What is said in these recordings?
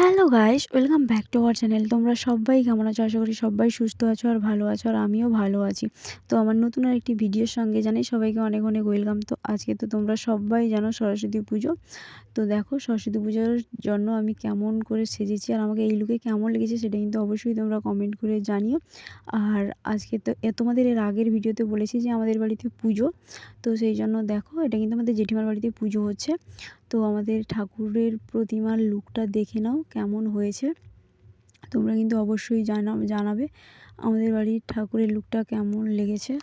Hello guys, welcome back to our channel. তোমরা সবাই কেমন আছো? আশা করি সবাই সুস্থ আছো আর ভালো আছো, আর আমিও ভালো আছি। তো আমার নতুন আর একটি ভিডিওর সঙ্গে জানাই সবাইকে অনেক অনেক ওয়েলকাম। তো আজকে তো তোমরা সবাই জানো সরস্বতী পুজো। তো দেখো সরস্বতী পুজোর জন্য আমি কেমন করে সেজেছি আর আমাকে এই লুকে কেমন লেগেছে সেটা কিন্তু অবশ্যই তোমরা কমেন্ট করে জানিও। আর আজকে তো তোমাদের এর আগের ভিডিওতে বলেছি যে আমাদের বাড়িতে পুজো, তো সেই জন্য দেখো এটা কিন্তু আমাদের জেঠিমার বাড়িতে পুজো হচ্ছে। তো আমাদের ঠাকুরের প্রতিমার লুকটা দেখে নাও কেমন হয়েছে। তোমরা কিন্তু অবশ্যই জানাবে আমাদের বাড়ির ঠাকুরের লুকটা কেমন লেগেছে।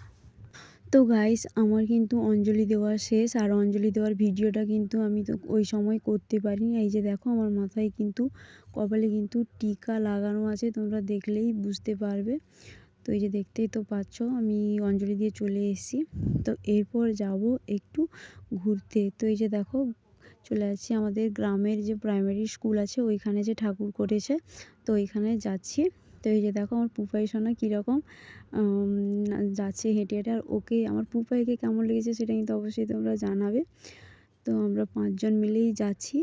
তো গাইস, আমার কিন্তু অঞ্জলি দেওয়া শেষ, আর অঞ্জলি দেওয়ার ভিডিওটা কিন্তু আমি তো ওই সময় করতে পারিনি। এই যে দেখো আমার মাথায় কিন্তু কপালে কিন্তু টিকা লাগানো আছে, তোমরা দেখলেই বুঝতে পারবে। তো এই যে দেখতেই তো পাচ্ছ আমি অঞ্জলি দিয়ে চলে এসেছি। তো এরপর যাব একটু ঘুরতে। তো এই যে দেখো চলে যাচ্ছি আমাদের গ্রামের যে প্রাইমারি স্কুল আছে ওইখানে যে ঠাকুর করেছে, তো ওইখানে যাচ্ছি। তো এই যে দেখো আমার পুপাই সোনা কীরকম যাচ্ছে হেঁটে হেঁটে, আর ওকে আমার পুপাইকে কেমন লেগেছে সেটা কিন্তু অবশ্যই তোমরা জানাবে। তো আমরা 5 জন মিলেই যাচ্ছি।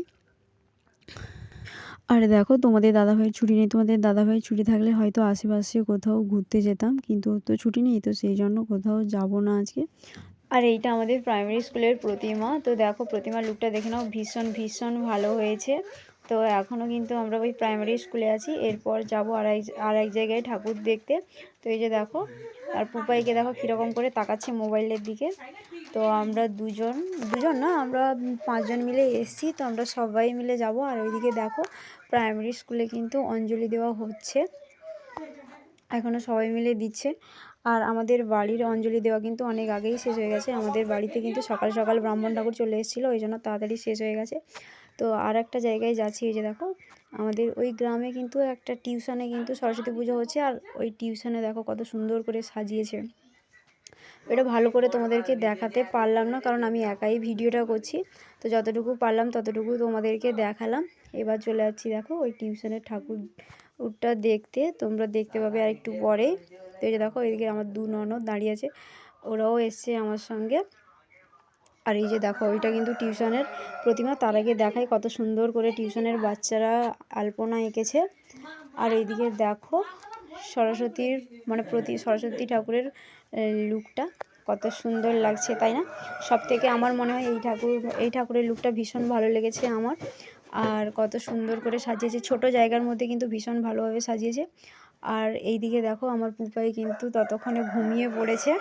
আর দেখো তোমাদের দাদাভাইয়ের ছুটি নেই, তোমাদের দাদাভাইয়ের ছুটি থাকলে হয়তো আশেপাশে কোথাও ঘুরতে যেতাম, কিন্তু ওর তো ছুটি নেই, তো সেই জন্য কোথাও যাব না আজকে। আর এইটা আমাদের প্রাইমারি স্কুলের প্রতিমা। তো দেখো প্রতিমার লুকটা দেখে নাও, ভীষণ ভীষণ ভালো হয়েছে। তো এখনও কিন্তু আমরা ওই প্রাইমারি স্কুলে আছি, এরপর যাবো আর এক জায়গায় ঠাকুর দেখতে। তো এই যে দেখো আর পুপাইকে দেখো কীরকম করে তাকাচ্ছে মোবাইলের দিকে। তো আমরা দুজন না, আমরা 5 জন মিলে এসছি। তো আমরা সবাই মিলে যাব। আর ওইদিকে দেখো প্রাইমারি স্কুলে কিন্তু অঞ্জলি দেওয়া হচ্ছে, এখনও সবাই মিলে দিচ্ছে। আর আমাদের বাড়ির অঞ্জলি দেওয়া কিন্তু অনেক আগেই শেষ হয়ে গেছে। আমাদের বাড়িতে কিন্তু সকাল সকাল ব্রাহ্মণ ঠাকুর চলে এসেছিলো, ওই জন্য তাড়াতাড়ি শেষ হয়ে গেছে। তো আর একটা জায়গায় যাচ্ছি। এই যে দেখো আমাদের ওই গ্রামে কিন্তু একটা টিউশনে কিন্তু সরস্বতী পুজো হচ্ছে, আর ওই টিউশনে দেখো কত সুন্দর করে সাজিয়েছে। এটা ভালো করে তোমাদেরকে দেখাতে পারলাম না, কারণ আমি একাই ভিডিওটা করছি। তো যতটুকু পারলাম ততটুকু তোমাদেরকে দেখালাম। এবার চলে যাচ্ছি দেখো ওই টিউশনের ঠাকুরটা দেখতে, তোমরা দেখতে পাবে আর একটু পরেই। তো এই যে দেখো এদিকে আমার 2 ননদ দাঁড়িয়ে আছে, ওরাও এসছে আমার সঙ্গে। আর এই যে দেখো ওইটা কিন্তু টিউশনের প্রতিমা। তার আগে দেখাই কত সুন্দর করে টিউশনের বাচ্চারা আলপনা এঁকেছে। আর এইদিকে দেখো সরস্বতীর সরস্বতী ঠাকুরের লুকটা কত সুন্দর লাগছে, তাই না? সব থেকে আমার মনে হয় এই ঠাকুরের লুকটা ভীষণ ভালো লেগেছে আমার। আর কত সুন্দর করে সাজিয়েছে, ছোট জায়গার মধ্যে কিন্তু ভীষণ ভালোভাবে সাজিয়েছে। আর এইদিকে দেখো আমার পুপাই কিন্তু ততক্ষণে ঘুমিয়ে পড়েছে।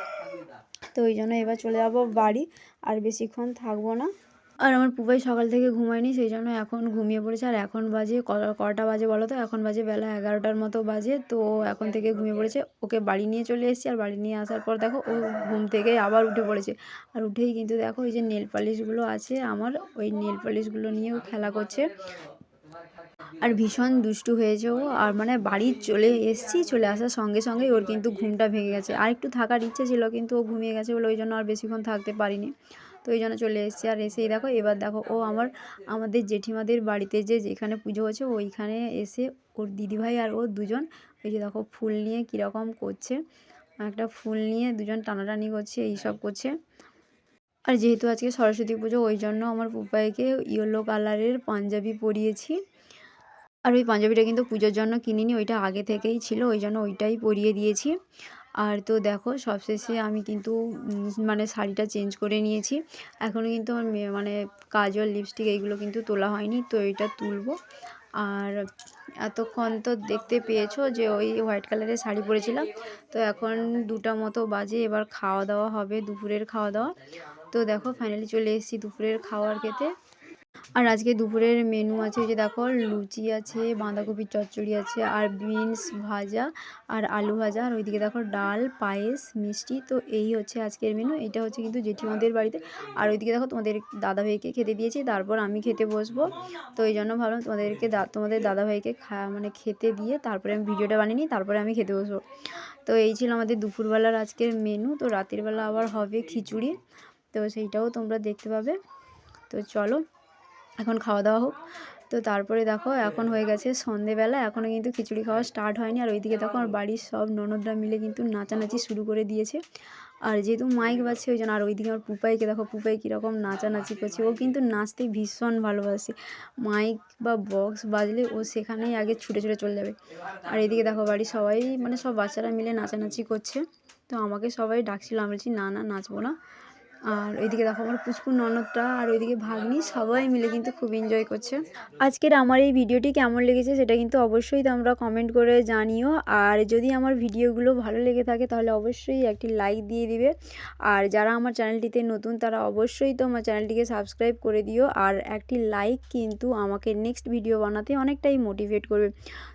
তো ওই জন্য এবার চলে যাব বাড়ি, আর বেশিক্ষণ থাকবো না। আর আমার পুপাই সকাল থেকে ঘুমায়নি, সেই জন্য এখন ঘুমিয়ে পড়েছে। আর এখন বাজে কটা বাজে বলো তো? এখন বাজে বেলা 11টার মতো বাজে। তো এখন থেকে ঘুমিয়ে পড়েছে। ওকে বাড়ি নিয়ে চলে এসেছি, আর বাড়ি নিয়ে আসার পর দেখো ও ঘুম থেকে আবার উঠে পড়েছে। আর উঠেই কিন্তু দেখো ওই যে নেল পালিশগুলো আছে আমার, ওই নেল পালিশগুলো নিয়েও খেলা করছে। আর ভীষণ দুষ্টু হয়েছে ও। আর মানে বাড়ি চলে এসেছি, চলে আসার সঙ্গে সঙ্গেই ওর কিন্তু ঘুমটা ভেঙে গেছে। আর একটু থাকার ইচ্ছে ছিল, কিন্তু ও ঘুমিয়ে গেছে বলে ওই জন্য আর বেশিক্ষণ থাকতে পারিনি। তো ওই জন্য চলে এসেছি। আর এসেই দেখো এবার দেখো ও আমাদের জেঠিমাদের বাড়িতে যেখানে পুজো হচ্ছে ওইখানে এসে ওর দিদিভাই আর ও দুজন ওই যে দেখো ফুল নিয়ে কীরকম করছে, একটা ফুল নিয়ে দুজন টানাটানি করছে, এইসব করছে। আর যেহেতু আজকে সরস্বতী পুজো ওই জন্য আমার পুপাইকে ইয়েলো কালারের পাঞ্জাবি পরিয়েছি। আর ওই পাঞ্জাবিটা কিন্তু পুজোর জন্য কিনিনি, ওইটা আগে থেকেই ছিল, ওই জন্য ওইটাই পরিয়ে দিয়েছি। আর তো দেখো সবশেষে আমি কিন্তু মানে শাড়িটা চেঞ্জ করে নিয়েছি। এখনও কিন্তু আমার মানে কাজল লিপস্টিক এইগুলো কিন্তু তোলা হয়নি, তো এইটা তুলবো। আর এতক্ষণ তো দেখতে পেয়েছো যে ওই হোয়াইট কালারের শাড়ি পরেছিলাম। তো এখন 2টা মতো বাজে, এবার খাওয়া দাওয়া হবে, দুপুরের খাওয়া দাওয়া। তো দেখো ফাইনালি চলে এসেছি দুপুরের খাওয়ার খেতে। আর আজকে দুপুরের মেনু আছে, ওই যে দেখো লুচি আছে, বাঁধাকপির চচ্চড়ি আছে, আর বিনস ভাজা, আর আলু ভাজা, আর ওইদিকে দেখো ডাল, পায়েস, মিষ্টি। তো এই হচ্ছে আজকের মেনু। এটা হচ্ছে কিন্তু জেঠিমাদের বাড়িতে। আর ওইদিকে দেখো তোমাদের দাদাভাইকে খেতে দিয়েছি, তারপর আমি খেতে বসবো। তো এই জন্য ভাবলাম তোমাদের দাদাভাইকে মানে খেতে দিয়ে তারপরে আমি ভিডিওটা বানিয়ে নিই, তারপরে আমি খেতে বসবো। তো এই ছিল আমাদের দুপুরবেলার আজকের মেনু। তো রাতের বেলা আবার হবে খিচুড়ি, তো সেইটাও তোমরা দেখতে পাবে। তো চলো এখন খাওয়া দাওয়া হোক। তো তারপরে দেখো এখন হয়ে গেছে সন্ধেবেলা, এখনও কিন্তু খিচুড়ি খাওয়া স্টার্ট হয়নি। আর ওইদিকে দেখো আমার বাড়ির সব ননদরা মিলে কিন্তু নাচানাচি শুরু করে দিয়েছে। আর যেহেতু মাইক বাজছে ওই জন্য। আর ওইদিকে আমার পুপাইকে দেখো, পুপাই কীরকম নাচানাচি করছে। ও কিন্তু নাচতে ভীষণ ভালোবাসে। মাইক বা বক্স বাজলে ও সেখানেই আগে ছুটে ছুটে চলে যাবে। আর এদিকে দেখো বাড়ির সবাই মানে সব বাচ্চারা মিলে নাচানাচি করছে। তো আমাকে সবাই ডাকছিল, আমি বলছি না নাচবো না। আর ওইদিকে দেখো আমার পুচকু ননদটা আর ওইদিকে ভাগ্নি সবাই মিলে কিন্তু খুব এনজয় করছে। আজকের আমার এই ভিডিওটি কেমন লেগেছে সেটা কিন্তু অবশ্যই তোমরা কমেন্ট করে জানিও। আর যদি আমার ভিডিওগুলো ভালো লেগে থাকে তাহলে অবশ্যই একটি লাইক দিয়ে দিবে। আর যারা আমার চ্যানেলটিতে নতুন তারা অবশ্যই তো আমার চ্যানেলটিকে সাবস্ক্রাইব করে দিও। আর একটি লাইক কিন্তু আমাকে নেক্সট ভিডিও বানাতে অনেকটাই মোটিভেট করবে।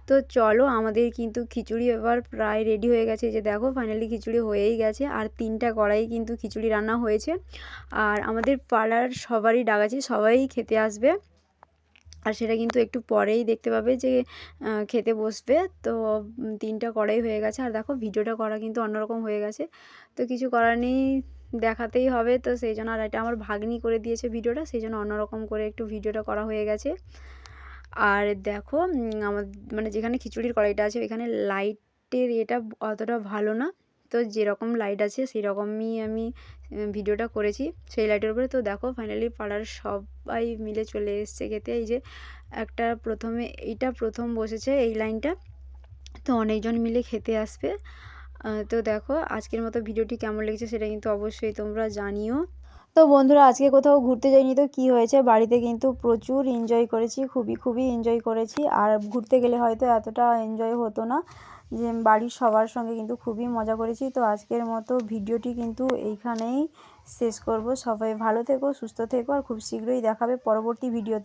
তো চলো, আমাদের কিন্তু খিচুড়ি এবার প্রায় রেডি হয়ে গেছে। যে দেখো ফাইনালি খিচুড়ি হয়েই গেছে। আর 3টা কড়াই কিন্তু খিচুড়ি রান্না হয়েছে। আর আমাদের পাড়ার সবারই ডাক আছে, সবাই খেতে আসবে। আর সেটা কিন্তু একটু পরেই দেখতে পাবে যে খেতে বসবে। তো 3টা কড়াই হয়ে গেছে। আর দেখো ভিডিওটা করা কিন্তু অন্যরকম হয়ে গেছে, তো কিছু করার নেই, দেখাতেই হবে। তো সেই জন্য, আর এটা আমার ভাগ্নি করে দিয়েছে ভিডিওটা, সেই জন্য অন্যরকম করে একটু ভিডিওটা করা হয়ে গেছে। আর দেখো আমার মানে যেখানে খিচুড়ির কড়াইটা আছে ওইখানে লাইটের এটা অতটা ভালো না। তো যেরকম লাইট আছে সেই রকমই আমি ভিডিওটা করেছি সেই লাইটের উপরে। তো দেখো ফাইনালি পাড়ার সবাই মিলে চলে এসছে খেতে। এই যে একটা প্রথমে এইটা প্রথম বসেছে এই লাইনটা, তো অনেকজন মিলে খেতে আসবে। তো দেখো আজকের মতো ভিডিওটি কেমন লেগেছে সেটা কিন্তু অবশ্যই তোমরা জানিও। তো বন্ধুরা আজকে কোথাও ঘুরতে যাইনি, তো কি হয়েছে, বাড়িতে কিন্তু প্রচুর এনজয় করেছি, খুবই এনজয় করেছি। আর ঘুরতে গেলে হয়তো এতটা এনজয় হতো না, যে বাড়ির সবার সঙ্গে কিন্তু খুবই মজা করেছি। তো আজকের মতো ভিডিওটি কিন্তু এইখানেই শেষ করব। সবাই ভালো থেকো, সুস্থ থেকো, আর খুব শীঘ্রই দেখাবে পরবর্তী ভিডিও।